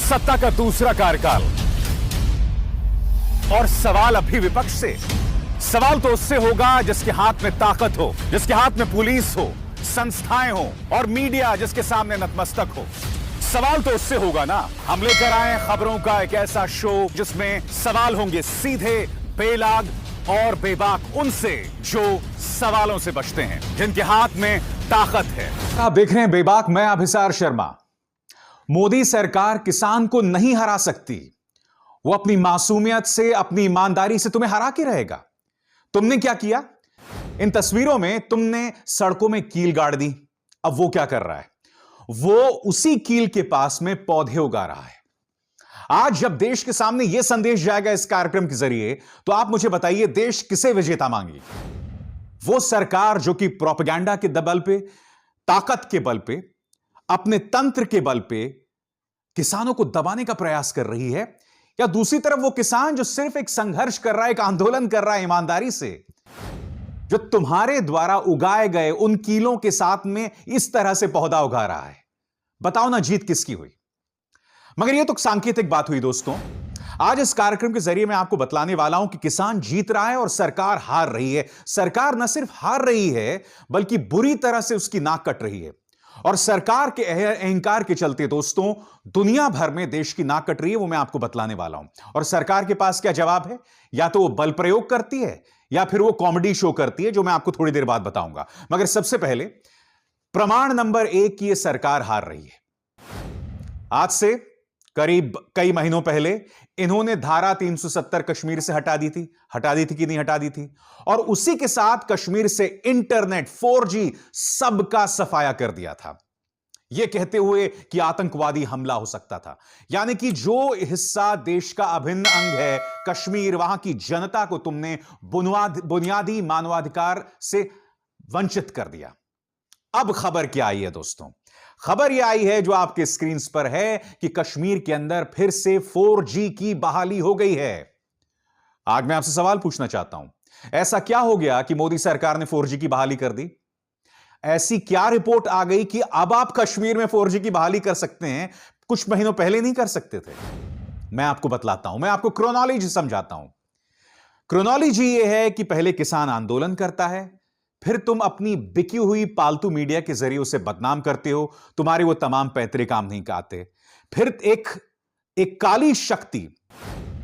सत्ता का दूसरा कार्यकाल। और सवाल अभी विपक्ष से, सवाल तो उससे होगा जिसके हाथ में ताकत हो, जिसके हाथ में पुलिस हो, संस्थाएं हो और मीडिया जिसके सामने नतमस्तक हो। सवाल तो उससे होगा ना। हम लेकर आए खबरों का एक ऐसा शो जिसमें सवाल होंगे सीधे, बेलाग और बेबाक उनसे जो सवालों से बचते हैं, जिनके हाथ में ताकत है। आप देख रहे हैं बेबाक, मैं अभिसार शर्मा। मोदी सरकार किसान को नहीं हरा सकती। वो अपनी मासूमियत से, अपनी ईमानदारी से तुम्हें हरा के रहेगा। तुमने क्या किया? इन तस्वीरों में तुमने सड़कों में कील गाड़ दी। अब वो क्या कर रहा है? वो उसी कील के पास में पौधे उगा रहा है। आज जब देश के सामने यह संदेश जाएगा इस कार्यक्रम के जरिए, तो आप मुझे बताइए, देश किसे विजेता मांगी? वो सरकार जो कि प्रोपेगेंडा के बल पे, ताकत के बल पे, अपने तंत्र के बल पे किसानों को दबाने का प्रयास कर रही है, या दूसरी तरफ वो किसान जो सिर्फ एक संघर्ष कर रहा है, एक आंदोलन कर रहा है ईमानदारी से, जो तुम्हारे द्वारा उगाए गए उन कीलों के साथ में इस तरह से पौधा उगा रहा है? बताओ ना, जीत किसकी हुई? मगर यह तो सांकेतिक बात हुई दोस्तों। आज इस कार्यक्रम के जरिए मैं आपको बतलाने वाला हूं कि किसान जीत रहा है और सरकार हार रही है। सरकार न सिर्फ हार रही है, बल्कि बुरी तरह से उसकी नाक कट रही है। और सरकार के अहंकार के चलते दोस्तों, दुनिया भर में देश की नाक कट रही है। वो मैं आपको बतलाने वाला हूं। और सरकार के पास क्या जवाब है? या तो वो बल प्रयोग करती है, या फिर वो कॉमेडी शो करती है, जो मैं आपको थोड़ी देर बाद बताऊंगा। मगर सबसे पहले प्रमाण नंबर 1 की यह सरकार हार रही है। आज से करीब कई महीनों पहले इन्होंने धारा 370 कश्मीर से हटा दी थी कि नहीं हटा दी थी? और उसी के साथ कश्मीर से इंटरनेट 4G सबका सफाया कर दिया था, यह कहते हुए कि आतंकवादी हमला हो सकता था। यानी कि जो हिस्सा देश का अभिन्न अंग है कश्मीर, वहां की जनता को तुमने बुनियादी मानवाधिकार से वंचित कर दिया। अब खबर क्या आई है दोस्तों? खबर यह आई है जो आपके स्क्रीन पर है कि कश्मीर के अंदर फिर से 4G की बहाली हो गई है। आज मैं आपसे सवाल पूछना चाहता हूं, ऐसा क्या हो गया कि मोदी सरकार ने 4G की बहाली कर दी? ऐसी क्या रिपोर्ट आ गई कि अब आप कश्मीर में 4G की बहाली कर सकते हैं, कुछ महीनों पहले नहीं कर सकते थे? मैं आपको बतलाता हूं, मैं आपको क्रोनोलॉजी समझाता हूं। क्रोनोलॉजी यह है कि पहले किसान आंदोलन करता है, फिर तुम अपनी बिकी हुई पालतू मीडिया के जरिए उसे बदनाम करते हो, तुम्हारे वो तमाम पैतरे काम नहीं आते। फिर एक काली शक्ति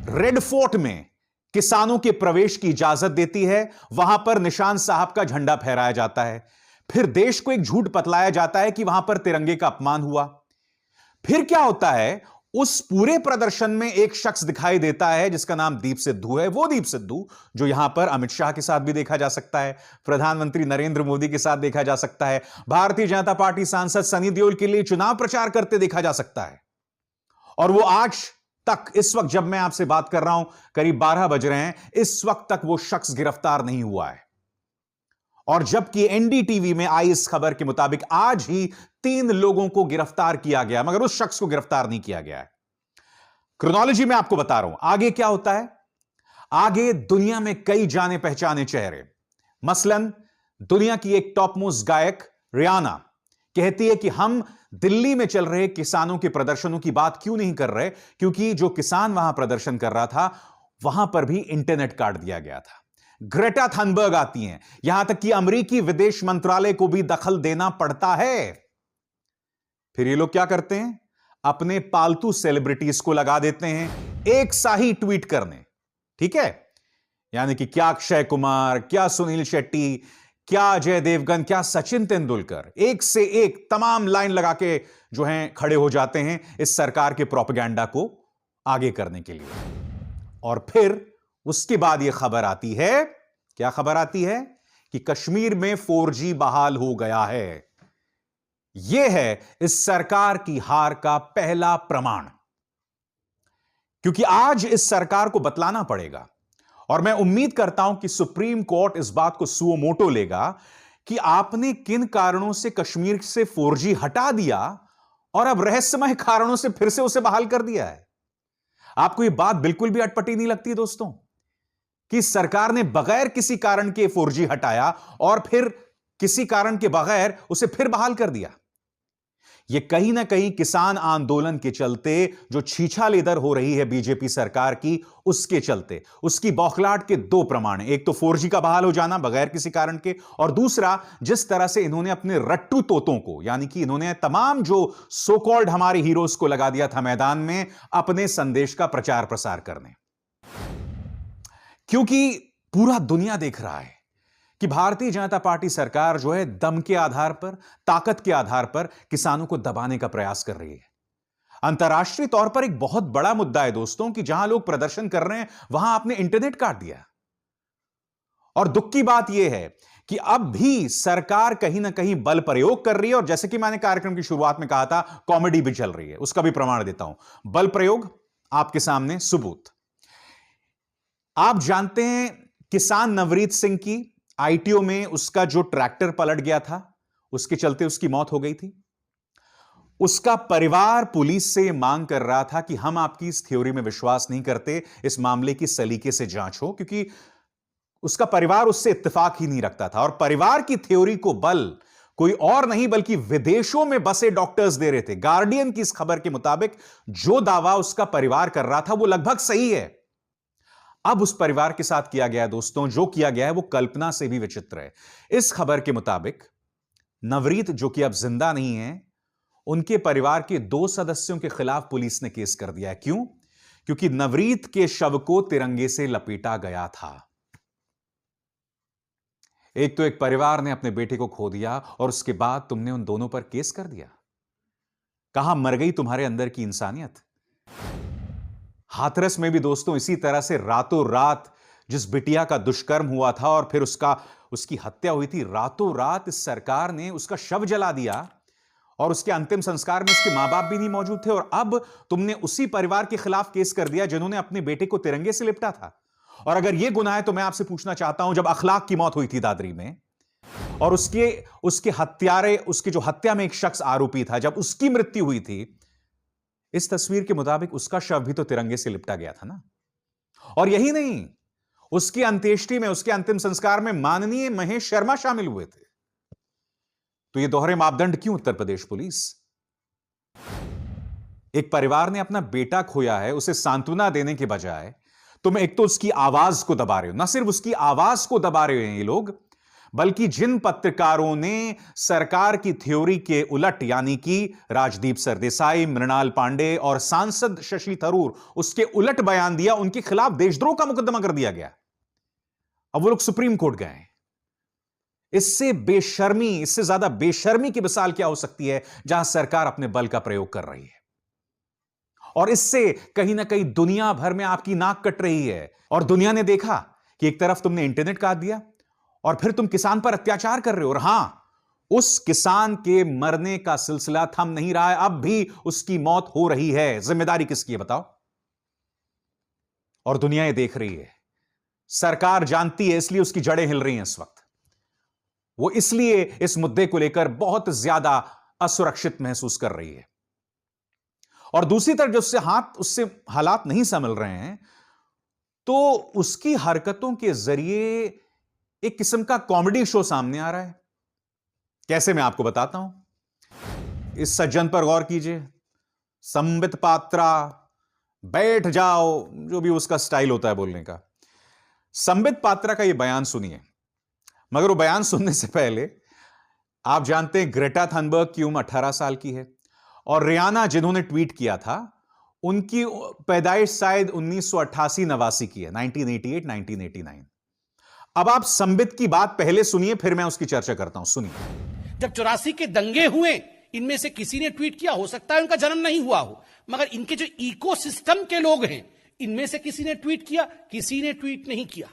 रेड फोर्ट में किसानों के प्रवेश की इजाजत देती है, वहां पर निशान साहब का झंडा फहराया जाता है। फिर देश को एक झूठ बतलाया जाता है कि वहां पर तिरंगे का अपमान हुआ। फिर क्या होता है? उस पूरे प्रदर्शन में एक शख्स दिखाई देता है जिसका नाम दीप सिद्धू है। वो दीप सिद्धू जो यहां पर अमित शाह के साथ भी देखा जा सकता है, प्रधानमंत्री नरेंद्र मोदी के साथ देखा जा सकता है, भारतीय जनता पार्टी सांसद सनी देओल के लिए चुनाव प्रचार करते देखा जा सकता है। और वो आज तक, इस वक्त जब मैं आपसे बात कर रहा हूं, करीब 12 बज रहे हैं, इस वक्त तक वो शख्स गिरफ्तार नहीं हुआ है। और जबकि एनडीटीवी में आई इस खबर के मुताबिक आज ही 3 लोगों को गिरफ्तार किया गया, मगर उस शख्स को गिरफ्तार नहीं किया गया है। क्रोनोलॉजी में आपको बता रहा हूं आगे क्या होता है। आगे दुनिया में कई जाने पहचाने चेहरे, मसलन दुनिया की एक टॉप मोस्ट गायक रियाना कहती है कि हम दिल्ली में चल रहे किसानों के प्रदर्शनों की बात क्यों नहीं कर रहे, क्योंकि जो किसान वहां प्रदर्शन कर रहा था, वहां पर भी इंटरनेट काट दिया गया था। ग्रेटा थनबर्ग आती हैं, यहां तक कि अमेरिकी विदेश मंत्रालय को भी दखल देना पड़ता है। फिर ये लोग क्या करते हैं? अपने पालतू सेलिब्रिटीज को लगा देते हैं एक सा ही ट्वीट करने, ठीक है? यानी कि क्या अक्षय कुमार, क्या सुनील शेट्टी, क्या अजय देवगन, क्या सचिन तेंदुलकर, एक से एक तमाम लाइन लगा के जो हैं खड़े हो जाते हैं इस सरकार के प्रोपेगेंडा को आगे करने के लिए। और फिर उसके बाद यह खबर आती है, क्या खबर आती है? कि कश्मीर में 4G बहाल हो गया है। यह है इस सरकार की हार का पहला प्रमाण। क्योंकि आज इस सरकार को बतलाना पड़ेगा, और मैं उम्मीद करता हूं कि सुप्रीम कोर्ट इस बात को सुओ मोटो लेगा कि आपने किन कारणों से कश्मीर से 4G हटा दिया और अब रहस्यमय कारणों से फिर से उसे बहाल कर दिया है। आपको यह बात बिल्कुल भी अटपटी नहीं लगती दोस्तों कि सरकार ने बगैर किसी कारण के 4G हटाया और फिर किसी कारण के बगैर उसे फिर बहाल कर दिया? यह कहीं ना कहीं किसान आंदोलन के चलते जो छीछालेदर हो रही है बीजेपी सरकार की, उसके चलते उसकी बौखलाहट के दो प्रमाण हैं। एक तो 4G का बहाल हो जाना बगैर किसी कारण के, और दूसरा जिस तरह से इन्होंने अपने रट्टू तोतों को, यानी कि इन्होंने तमाम जो सो कॉल्ड हमारे हीरोज को लगा दिया था मैदान में अपने संदेश का प्रचार प्रसार करने। क्योंकि पूरा दुनिया देख रहा है कि भारतीय जनता पार्टी सरकार जो है दम के आधार पर, ताकत के आधार पर किसानों को दबाने का प्रयास कर रही है। अंतर्राष्ट्रीय तौर पर एक बहुत बड़ा मुद्दा है दोस्तों कि जहां लोग प्रदर्शन कर रहे हैं वहां आपने इंटरनेट काट दिया। और दुख की बात यह है कि अब भी सरकार कहीं ना कहीं बल प्रयोग कर रही है, और जैसे कि मैंने कार्यक्रम की शुरुआत में कहा था, कॉमेडी भी चल रही है। उसका भी प्रमाण देता हूं। बल प्रयोग आपके सामने सबूत। आप जानते हैं किसान नवरीत सिंह की आईटीओ में उसका जो ट्रैक्टर पलट गया था, उसके चलते उसकी मौत हो गई थी। उसका परिवार पुलिस से मांग कर रहा था कि हम आपकी इस थ्योरी में विश्वास नहीं करते, इस मामले की सलीके से जांच हो, क्योंकि उसका परिवार उससे इत्तेफाक ही नहीं रखता था। और परिवार की थ्योरी को बल कोई और नहीं बल्कि विदेशों में बसे डॉक्टर्स दे रहे थे। गार्डियन की इस खबर के मुताबिक जो दावा उसका परिवार कर रहा था वो लगभग सही है। अब उस परिवार के साथ किया गया दोस्तों, जो किया गया है वो कल्पना से भी विचित्र है। इस खबर के मुताबिक नवरीत, जो कि अब जिंदा नहीं है, उनके परिवार के 2 सदस्यों के खिलाफ पुलिस ने केस कर दिया है। क्यों? क्योंकि नवरीत के शव को तिरंगे से लपेटा गया था। एक तो एक परिवार ने अपने बेटे को खो दिया और उसके बाद तुमने उन दोनों पर केस कर दिया। कहां मर गई तुम्हारे अंदर की इंसानियत? हाथरस में भी दोस्तों इसी तरह से रातों रात जिस बिटिया का दुष्कर्म हुआ था और फिर उसकी हत्या हुई थी, रातों रात इस सरकार ने उसका शव जला दिया और उसके अंतिम संस्कार में उसके मां बाप भी नहीं मौजूद थे। और अब तुमने उसी परिवार के खिलाफ केस कर दिया जिन्होंने अपने बेटे को तिरंगे से लिपटा था। और अगर यह गुनाह है तो मैं आपसे पूछना चाहता हूं, जब अखलाक की मौत हुई थी दादरी में और उसके हत्यारे, उसके जो हत्या में एक शख्स आरोपी था, जब उसकी मृत्यु हुई थी, इस तस्वीर के मुताबिक उसका शव भी तो तिरंगे से लिपटा गया था ना। और यही नहीं, उसकी अंत्येष्टि में, उसके अंतिम संस्कार में माननीय महेश शर्मा शामिल हुए थे। तो ये दोहरे मापदंड क्यों उत्तर प्रदेश पुलिस? एक परिवार ने अपना बेटा खोया है, उसे सांत्वना देने के बजाय तुम एक तो उसकी आवाज को दबा रहे हो। ना सिर्फ उसकी आवाज को दबा रहे हैं ये लोग, बल्कि जिन पत्रकारों ने सरकार की थ्योरी के उलट, यानी कि राजदीप सरदेसाई, मृणाल पांडे और सांसद शशि थरूर, उसके उलट बयान दिया, उनके खिलाफ देशद्रोह का मुकदमा कर दिया गया। अब वो लोग सुप्रीम कोर्ट गए। इससे बेशर्मी, इससे ज्यादा बेशर्मी की मिसाल क्या हो सकती है जहां सरकार अपने बल का प्रयोग कर रही है? और इससे कहीं ना कहीं दुनिया भर में आपकी नाक कट रही है। और दुनिया ने देखा कि एक तरफ तुमने इंटरनेट काट दिया और फिर तुम किसान पर अत्याचार कर रहे हो। और हां, उस किसान के मरने का सिलसिला थम नहीं रहा है, अब भी उसकी मौत हो रही है। जिम्मेदारी किसकी है बताओ? और दुनिया ये देख रही है, सरकार जानती है, इसलिए उसकी जड़ें हिल रही हैं इस वक्त। वो इसलिए इस मुद्दे को लेकर बहुत ज्यादा असुरक्षित महसूस कर रही है। और दूसरी तरफ जो उससे हालात नहीं संभल रहे हैं, तो उसकी हरकतों के जरिए एक किस्म का कॉमेडी शो सामने आ रहा है। कैसे, मैं आपको बताता हूं। इस सज्जन पर गौर कीजिए, संबित पात्रा, बैठ जाओ, जो भी उसका स्टाइल होता है बोलने का। संबित पात्रा का यह बयान सुनिए। मगर वो बयान सुनने से पहले आप जानते हैं ग्रेटा थनबर्ग की उम्र 18 साल की है और रियाना जिन्होंने ट्वीट किया था, उनकी पैदाइश शायद 1988-89 की है, 1988-1989। अब आप संबित की बात पहले सुनिए, फिर मैं उसकी चर्चा करता हूं। सुनिए। जब 84 के दंगे हुए, इनमें से किसी ने ट्वीट किया, हो सकता है उनका जन्म नहीं हुआ हो, मगर इनके जो इकोसिस्टम के लोग हैं, इनमें से किसी ने ट्वीट किया, किसी ने ट्वीट नहीं किया।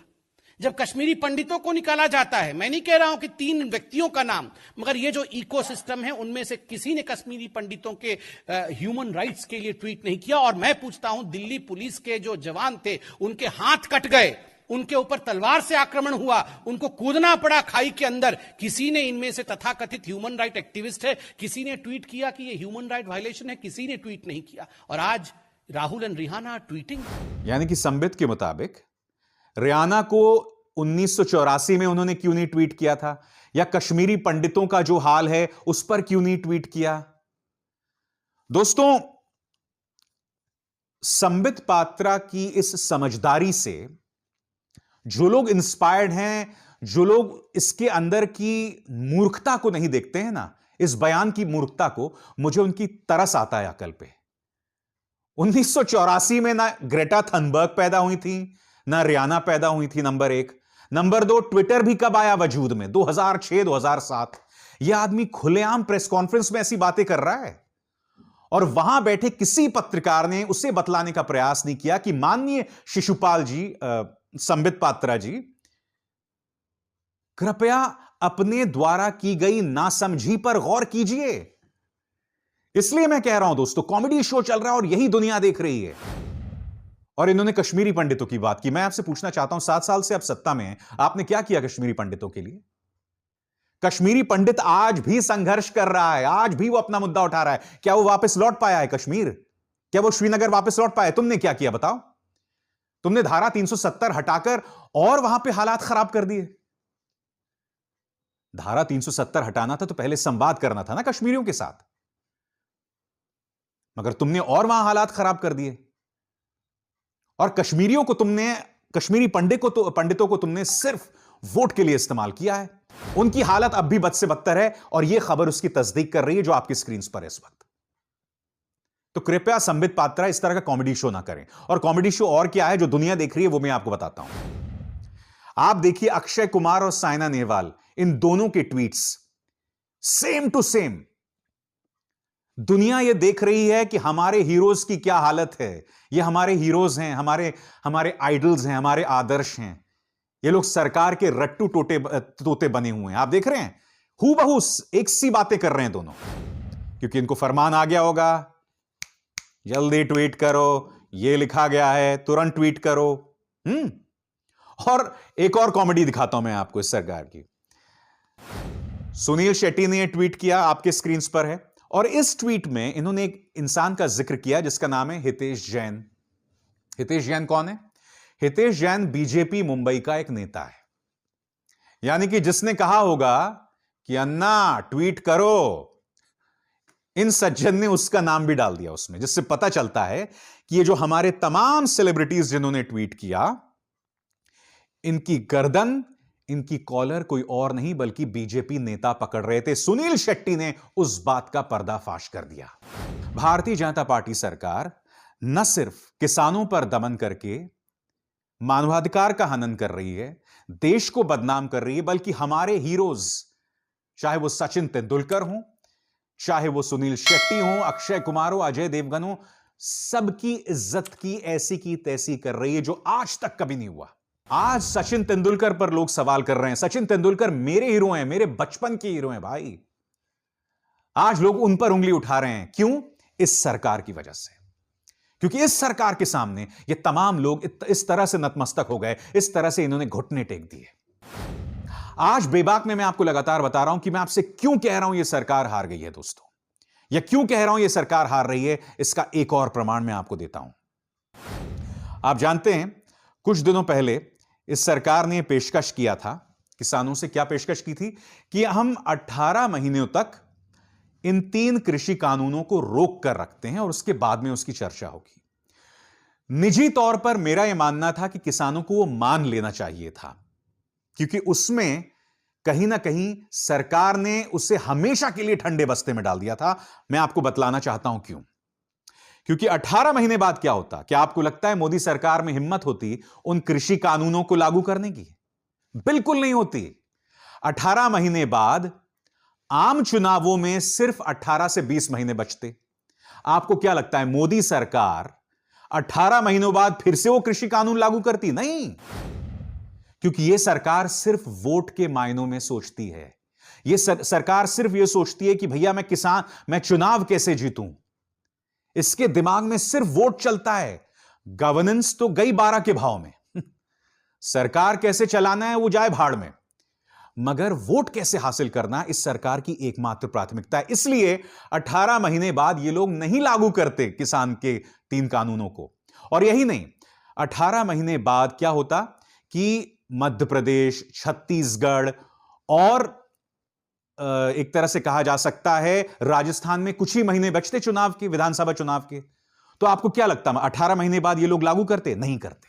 जब कश्मीरी पंडितों को निकाला जाता है, मैं नहीं कह रहा हूं कि 3 व्यक्तियों का नाम, मगर ये जो इकोसिस्टम है उनमें से किसी ने कश्मीरी पंडितों के ह्यूमन राइट्स के लिए ट्वीट नहीं किया। और मैं पूछता हूं, दिल्ली पुलिस के जो जवान थे, उनके हाथ कट गए, उनके ऊपर तलवार से आक्रमण हुआ, उनको कूदना पड़ा खाई के अंदर, किसी ने इनमें से तथाकथित ह्यूमन राइट एक्टिविस्ट है, किसी ने ट्वीट किया कि ये ह्यूमन राइट वायलेशन है? किसी ने ट्वीट नहीं किया। और आज राहुल एंड रिहाना ट्वीटिंग। यानी कि संबित के मुताबिक रियाना को 1984 में उन्होंने क्यों नहीं ट्वीट किया था, या कश्मीरी पंडितों का जो हाल है उस पर क्यों नहीं ट्वीट किया? दोस्तों, संबित पात्रा की इस समझदारी से जो लोग इंस्पायर्ड हैं, जो लोग इसके अंदर की मूर्खता को नहीं देखते हैं ना, इस बयान की मूर्खता को, मुझे उनकी तरस आता है अकल पे। 1984 में ना ग्रेटा थनबर्ग पैदा हुई थी, ना रियाना पैदा हुई थी, नंबर एक। नंबर दो, ट्विटर भी कब आया वजूद में? 2006 2007। यह आदमी खुलेआम प्रेस कॉन्फ्रेंस में ऐसी बातें कर रहा है और वहां बैठे किसी पत्रकार ने उसे बतलाने का प्रयास नहीं किया कि माननीय शिशुपाल जी, संबित पात्रा जी, कृपया अपने द्वारा की गई नासमझी पर गौर कीजिए। इसलिए मैं कह रहा हूं दोस्तों, कॉमेडी शो चल रहा है और यही दुनिया देख रही है। और इन्होंने कश्मीरी पंडितों की बात की। मैं आपसे पूछना चाहता हूं, 7 साल से आप सत्ता में हैं, आपने क्या किया कश्मीरी पंडितों के लिए? कश्मीरी पंडित आज भी संघर्ष कर रहा है, आज भी वो अपना मुद्दा उठा रहा है। क्या वो वापस लौट पाया है कश्मीर? क्या वो श्रीनगर वापस लौट पाया? तुमने क्या किया बताओ? तुमने धारा 370 हटाकर और वहां पे हालात खराब कर दिए। धारा 370 हटाना था तो पहले संवाद करना था ना कश्मीरियों के साथ, मगर तुमने और वहां हालात खराब कर दिए। और कश्मीरियों को तुमने, कश्मीरी पंडितों को तुमने सिर्फ वोट के लिए इस्तेमाल किया है। उनकी हालत अब भी बद से बदतर है और यह खबर उसकी तस्दीक कर रही है जो आपकी स्क्रीन पर है इस वक्त। तो कृपया संबित पात्रा इस तरह का कॉमेडी शो ना करें। और कॉमेडी शो और क्या है जो दुनिया देख रही है वो मैं आपको बताता हूं। आप देखिए, अक्षय कुमार और साइना नेहवाल, इन दोनों के ट्वीट्स सेम टू सेम। दुनिया यह देख रही है कि हमारे हीरोज की क्या हालत है। ये हमारे हीरोज हैं, हमारे आइडल्स हैं, हमारे आदर्श हैं। ये लोग सरकार के रट्टू तोते बने हुए हैं। आप देख रहे हैं, हूबहू एक सी बातें कर रहे हैं दोनों, क्योंकि इनको फरमान आ गया होगा, जल्दी ट्वीट करो, ये लिखा गया है, तुरंत ट्वीट करो। और एक और कॉमेडी दिखाता हूं मैं आपको इस सरकार की। सुनील शेट्टी ने ट्वीट किया, आपके स्क्रीन पर है, और इस ट्वीट में इन्होंने एक इंसान का जिक्र किया जिसका नाम है हितेश जैन। हितेश जैन कौन है? हितेश जैन बीजेपी मुंबई का एक नेता है। यानी कि जिसने कहा होगा कि अन्ना ट्वीट करो, इन सज्जन ने उसका नाम भी डाल दिया उसमें, जिससे पता चलता है कि ये जो हमारे तमाम सेलिब्रिटीज जिन्होंने ट्वीट किया, इनकी गर्दन, इनकी कॉलर कोई और नहीं बल्कि बीजेपी नेता पकड़ रहे थे। सुनील शेट्टी ने उस बात का पर्दाफाश कर दिया। भारतीय जनता पार्टी सरकार न सिर्फ किसानों पर दमन करके मानवाधिकार का हनन कर रही है, देश को बदनाम कर रही है, बल्कि हमारे हीरोज, चाहे वो सचिन तेंदुलकर हो, चाहे वो सुनील शेट्टी हो, अक्षय कुमार हो, अजय देवगन हो, सबकी इज्जत की ऐसी की तैसी कर रही है जो आज तक कभी नहीं हुआ। आज सचिन तेंदुलकर पर लोग सवाल कर रहे हैं। सचिन तेंदुलकर मेरे हीरो हैं, मेरे बचपन के हीरो हैं भाई। आज लोग उन पर उंगली उठा रहे हैं। क्यों? इस सरकार की वजह से। क्योंकि इस सरकार के सामने ये तमाम लोग इस तरह से नतमस्तक हो गए, इस तरह से इन्होंने घुटने टेक दिए। आज बेबाक में मैं आपको लगातार बता रहा हूं कि मैं आपसे क्यों कह रहा हूं ये सरकार हार गई है दोस्तों, या क्यों कह रहा हूं ये सरकार हार रही है। इसका एक और प्रमाण मैं आपको देता हूं। आप जानते हैं, कुछ दिनों पहले इस सरकार ने पेशकश किया था किसानों से। क्या पेशकश की थी? कि हम 18 महीनों तक इन 3 कृषि कानूनों को रोक कर रखते हैं और उसके बाद में उसकी चर्चा होगी। निजी तौर पर मेरा यह मानना था कि किसानों को वो मान लेना चाहिए था, क्योंकि उसमें कहीं ना कहीं सरकार ने उसे हमेशा के लिए ठंडे बस्ते में डाल दिया था। मैं आपको बतलाना चाहता हूं क्यों। क्योंकि 18 महीने बाद क्या होता? क्या आपको लगता है मोदी सरकार में हिम्मत होती उन कृषि कानूनों को लागू करने की? बिल्कुल नहीं होती। 18 महीने बाद आम चुनावों में सिर्फ 18 से 20 महीने बचते। आपको क्या लगता है मोदी सरकार 18 महीनों बाद फिर से वो कृषि कानून लागू करती? नहीं, क्योंकि यह सरकार सिर्फ वोट के मायनों में सोचती है। यह सरकार सिर्फ यह सोचती है कि भैया मैं चुनाव कैसे जीतूं। इसके दिमाग में सिर्फ वोट चलता है। गवर्नेंस तो गई 12 के भाव में। सरकार कैसे चलाना है वो जाए भाड़ में, मगर वोट कैसे हासिल करना इस सरकार की एकमात्र प्राथमिकता है। इसलिए 18 महीने बाद ये लोग नहीं लागू करते किसान के 3 कानूनों को। और यही नहीं, 18 महीने बाद क्या होता कि मध्य प्रदेश, छत्तीसगढ़ और एक तरह से कहा जा सकता है राजस्थान में कुछ ही महीने बचते चुनाव के, विधानसभा चुनाव के, तो आपको क्या लगता है 18 महीने बाद ये लोग लागू करते? नहीं करते।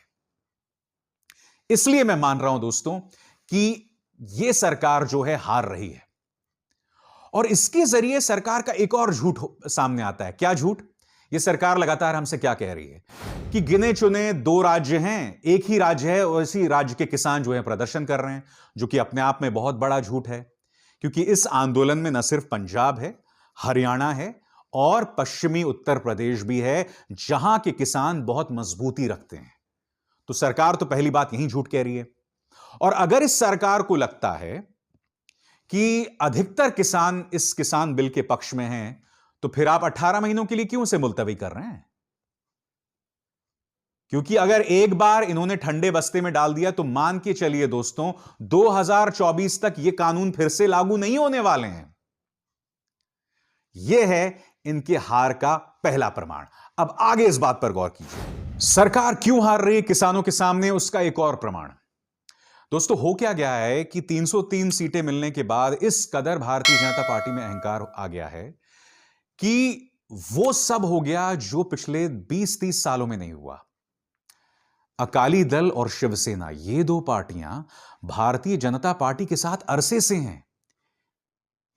इसलिए मैं मान रहा हूं दोस्तों कि ये सरकार जो है हार रही है, और इसके जरिए सरकार का एक और झूठ सामने आता है। क्या झूठ? ये सरकार लगातार हमसे क्या कह रही है कि गिने चुने 2 राज्य हैं, एक ही राज्य है और इसी राज्य के किसान जो है प्रदर्शन कर रहे हैं, जो कि अपने आप में बहुत बड़ा झूठ है, क्योंकि इस आंदोलन में न सिर्फ पंजाब है, हरियाणा है और पश्चिमी उत्तर प्रदेश भी है, जहां के किसान बहुत मजबूती रखते हैं। तो सरकार तो पहली बात यही झूठ कह रही है। और अगर इस सरकार को लगता है कि अधिकतर किसान इस किसान बिल के पक्ष में हैं, तो फिर आप 18 महीनों के लिए क्यों उसे मुलतवी कर रहे हैं? क्योंकि अगर एक बार इन्होंने ठंडे बस्ते में डाल दिया तो मान के चलिए दोस्तों, 2024 तक ये कानून फिर से लागू नहीं होने वाले हैं। यह है इनके हार का पहला प्रमाण। अब आगे इस बात पर गौर कीजिए, सरकार क्यों हार रही है किसानों के सामने, उसका एक और प्रमाण। दोस्तों, हो क्या गया है कि 303 सीटें मिलने के बाद इस कदर भारतीय जनता पार्टी में अहंकार आ गया है कि वो सब हो गया जो पिछले 20-30 सालों में नहीं हुआ। अकाली दल और शिवसेना, ये 2 पार्टियां भारतीय जनता पार्टी के साथ अरसे से हैं।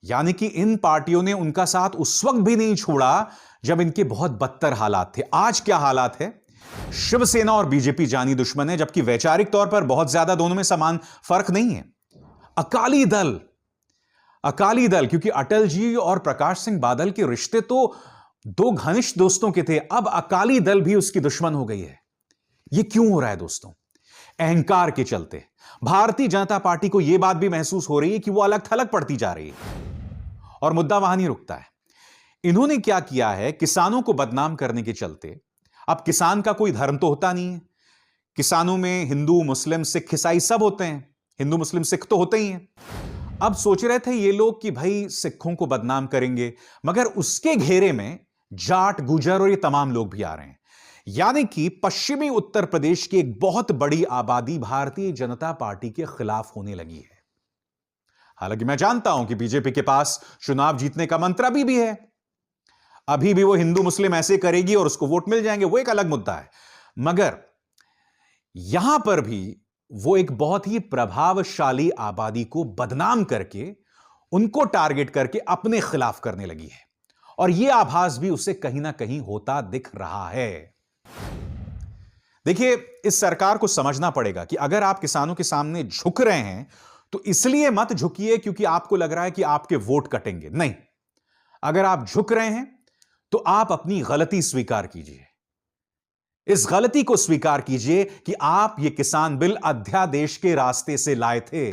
यानी कि इन पार्टियों ने उनका साथ उस वक्त भी नहीं छोड़ा जब इनके बहुत बदतर हालात थे। आज क्या हालात है? शिवसेना और बीजेपी जानी दुश्मन है, जबकि वैचारिक तौर पर बहुत ज्यादा दोनों में समान फर्क नहीं है। अकाली दल क्योंकि अटल जी और प्रकाश सिंह बादल के रिश्ते तो 2 घनिष्ठ दोस्तों के थे, अब अकाली दल भी उसकी दुश्मन हो गई है। यह क्यों हो रहा है दोस्तों? अहंकार के चलते। भारतीय जनता पार्टी को यह बात भी महसूस हो रही है कि वो अलग थलग पड़ती जा रही है, और मुद्दा वहां नहीं रुकता है। इन्होंने क्या किया है, किसानों को बदनाम करने के चलते, अब किसान का कोई धर्म तो होता नहीं है, किसानों में हिंदू, मुस्लिम, सिख, ईसाई सब होते हैं, हिंदू, मुस्लिम, सिख तो होते ही हैं। अब सोच रहे थे ये लोग कि भाई सिखों को बदनाम करेंगे, मगर उसके घेरे में जाट, गुजर और ये तमाम लोग भी आ रहे हैं। यानी कि पश्चिमी उत्तर प्रदेश की एक बहुत बड़ी आबादी भारतीय जनता पार्टी के खिलाफ होने लगी है। हालांकि मैं जानता हूं कि बीजेपी के पास चुनाव जीतने का मंत्र अभी भी है, अभी भी वो हिंदू मुस्लिम ऐसे करेगी और उसको वोट मिल जाएंगे, वो एक अलग मुद्दा है। मगर यहां पर भी वो एक बहुत ही प्रभावशाली आबादी को बदनाम करके, उनको टारगेट करके अपने खिलाफ करने लगी है, और यह आभास भी उसे कहीं ना कहीं होता दिख रहा है। देखिए, इस सरकार को समझना पड़ेगा कि अगर आप किसानों के सामने झुक रहे हैं तो इसलिए मत झुकिए क्योंकि आपको लग रहा है कि आपके वोट कटेंगे। नहीं, अगर आप झुक रहे हैं तो आप अपनी गलती स्वीकार कीजिए। इस गलती को स्वीकार कीजिए कि आप ये किसान बिल अध्यादेश के रास्ते से लाए थे।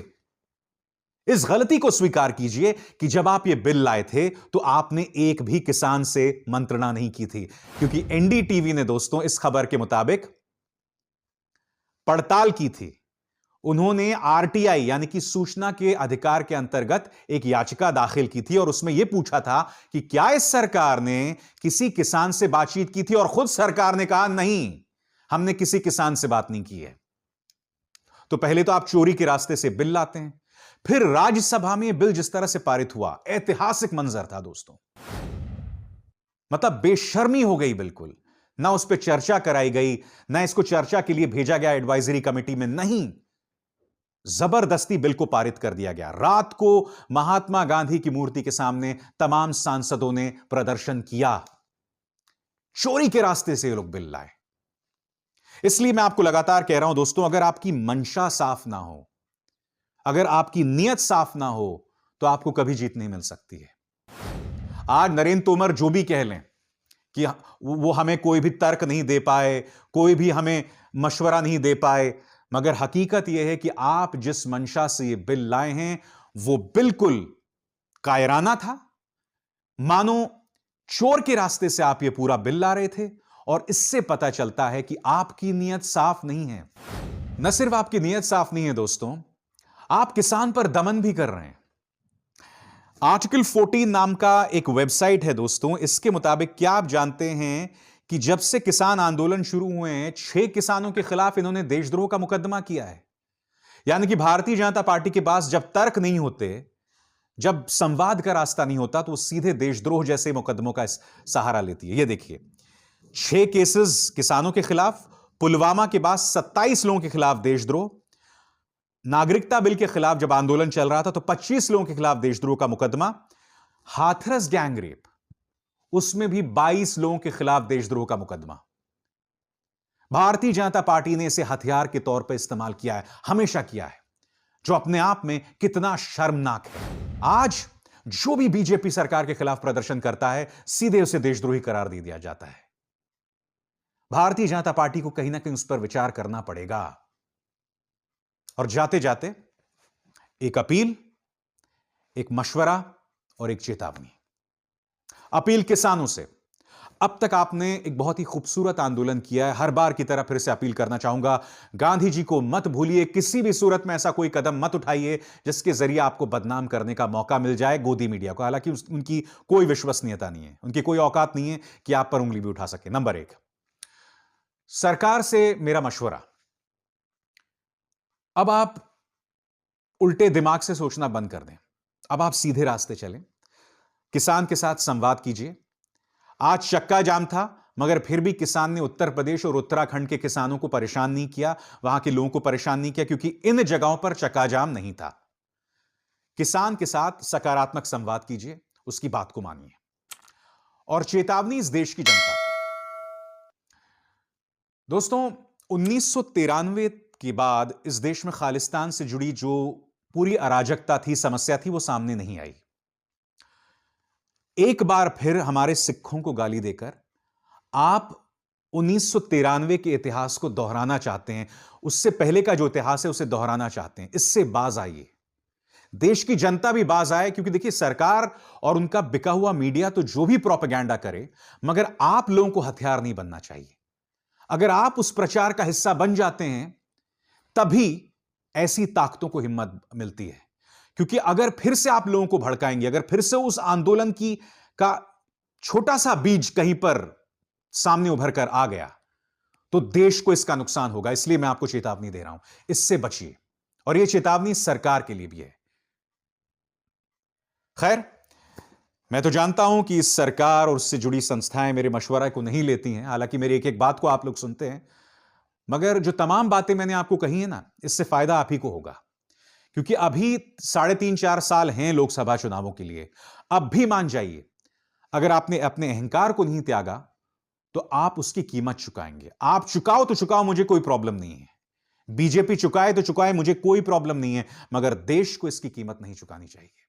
इस गलती को स्वीकार कीजिए कि जब आप ये बिल लाए थे तो आपने एक भी किसान से मंत्रणा नहीं की थी, क्योंकि एनडीटीवी ने दोस्तों इस खबर के मुताबिक पड़ताल की थी। उन्होंने आरटीआई यानी कि सूचना के अधिकार के अंतर्गत एक याचिका दाखिल की थी और उसमें यह पूछा था कि क्या इस सरकार ने किसी किसान से बातचीत की थी, और खुद सरकार ने कहा नहीं, हमने किसी किसान से बात नहीं की है। तो पहले तो आप चोरी के रास्ते से बिल लाते हैं, फिर राज्यसभा में बिल जिस तरह से पारित हुआ, ऐतिहासिक मंजर था दोस्तों। मतलब बेशर्मी हो गई बिल्कुल, ना उस पर चर्चा कराई गई, ना इसको चर्चा के लिए भेजा गया एडवाइजरी कमेटी में, नहीं, जबरदस्ती बिल को पारित कर दिया गया। रात को महात्मा गांधी की मूर्ति के सामने तमाम सांसदों ने प्रदर्शन किया, चोरी के रास्ते से ये लोग बिल लाए। इसलिए मैं आपको लगातार कह रहा हूं दोस्तों, अगर आपकी मंशा साफ ना हो, अगर आपकी नीयत साफ ना हो, तो आपको कभी जीत नहीं मिल सकती है। आज नरेंद्र तोमर जो भी कह लें कि वो हमें कोई भी तर्क नहीं दे पाए, कोई भी हमें मशवरा नहीं दे पाए, मगर हकीकत यह है कि आप जिस मंशा से ये बिल लाए हैं वो बिल्कुल कायराना था। मानो चोर के रास्ते से आप ये पूरा बिल ला रहे थे, और इससे पता चलता है कि आपकी नीयत साफ नहीं है। न सिर्फ आपकी नीयत साफ नहीं है दोस्तों, आप किसान पर दमन भी कर रहे हैं। आर्टिकल 14 नाम का एक वेबसाइट है दोस्तों, इसके मुताबिक क्या आप जानते हैं कि जब से किसान आंदोलन शुरू हुए हैं 6 किसानों के खिलाफ इन्होंने देशद्रोह का मुकदमा किया है। यानी कि भारतीय जनता पार्टी के पास जब तर्क नहीं होते, जब संवाद का रास्ता नहीं होता तो वो सीधे देशद्रोह जैसे मुकदमों का सहारा लेती है। ये देखिए, 6 केसेस किसानों के खिलाफ, पुलवामा के बाद 27 लोगों के खिलाफ देशद्रोह, नागरिकता बिल के खिलाफ जब आंदोलन चल रहा था तो 25 लोगों के खिलाफ देशद्रोह का मुकदमा, हाथरस गैंगरेप, उसमें भी 22 लोगों के खिलाफ देशद्रोह का मुकदमा। भारतीय जनता पार्टी ने इसे हथियार के तौर पर इस्तेमाल किया है, हमेशा किया है, जो अपने आप में कितना शर्मनाक है। आज जो भी बीजेपी सरकार के खिलाफ प्रदर्शन करता है, सीधे उसे देशद्रोही करार दे दिया जाता है। भारतीय जनता पार्टी को कहीं ना कहीं उस पर विचार करना पड़ेगा। और जाते जाते एक अपील, एक मशवरा और एक चेतावनी। अपील किसानों से, अब तक आपने एक बहुत ही खूबसूरत आंदोलन किया है, हर बार की तरह फिर से अपील करना चाहूंगा, गांधी जी को मत भूलिए, किसी भी सूरत में ऐसा कोई कदम मत उठाइए जिसके जरिए आपको बदनाम करने का मौका मिल जाए गोदी मीडिया को। हालांकि उनकी कोई विश्वसनीयता नहीं है, उनकी कोई औकात नहीं है कि आप पर उंगली भी उठा सके। नंबर 1, सरकार से मेरा मशवरा, अब आप उल्टे दिमाग से सोचना बंद कर दें, अब आप सीधे रास्ते चलें, किसान के साथ संवाद कीजिए। आज चक्का जाम था, मगर फिर भी किसान ने उत्तर प्रदेश और उत्तराखंड के किसानों को परेशान नहीं किया, वहां के लोगों को परेशान नहीं किया, क्योंकि इन जगहों पर चक्का जाम नहीं था। किसान के साथ सकारात्मक संवाद कीजिए, उसकी बात को मानिए। और चेतावनी इस देश की जनता, दोस्तों, 1993 के बाद इस देश में खालिस्तान से जुड़ी जो पूरी अराजकता थी, समस्या थी, वो सामने नहीं आई। एक बार फिर हमारे सिखों को गाली देकर आप 1993 के इतिहास को दोहराना चाहते हैं, उससे पहले का जो इतिहास है उसे दोहराना चाहते हैं। इससे बाज आइए, देश की जनता भी बाज आए, क्योंकि देखिए, सरकार और उनका बिका हुआ मीडिया तो जो भी प्रोपेगेंडा करे, मगर आप लोगों को हथियार नहीं बनना चाहिए। अगर आप उस प्रचार का हिस्सा बन जाते हैं, तभी ऐसी ताकतों को हिम्मत मिलती है। क्योंकि अगर फिर से आप लोगों को भड़काएंगे, अगर फिर से उस आंदोलन का छोटा सा बीज कहीं पर सामने उभर कर आ गया, तो देश को इसका नुकसान होगा। इसलिए मैं आपको चेतावनी दे रहा हूं, इससे बचिए। और यह चेतावनी सरकार के लिए भी है। खैर, मैं तो जानता हूं कि इस सरकार और उससे जुड़ी संस्थाएं मेरे मशवरा को नहीं लेती हैं, हालांकि मेरी एक एक बात को आप लोग सुनते हैं, मगर जो तमाम बातें मैंने आपको कही है ना, इससे फायदा आप ही को होगा। क्योंकि अभी 3.5-4 साल हैं लोकसभा चुनावों के लिए। अब भी मान जाइए, अगर आपने अपने अहंकार को नहीं त्यागा तो आप उसकी कीमत चुकाएंगे। आप चुकाओ तो चुकाओ, मुझे कोई प्रॉब्लम नहीं है। बीजेपी चुकाए तो चुकाए, मुझे कोई प्रॉब्लम नहीं है, मगर देश को इसकी कीमत नहीं चुकानी चाहिए।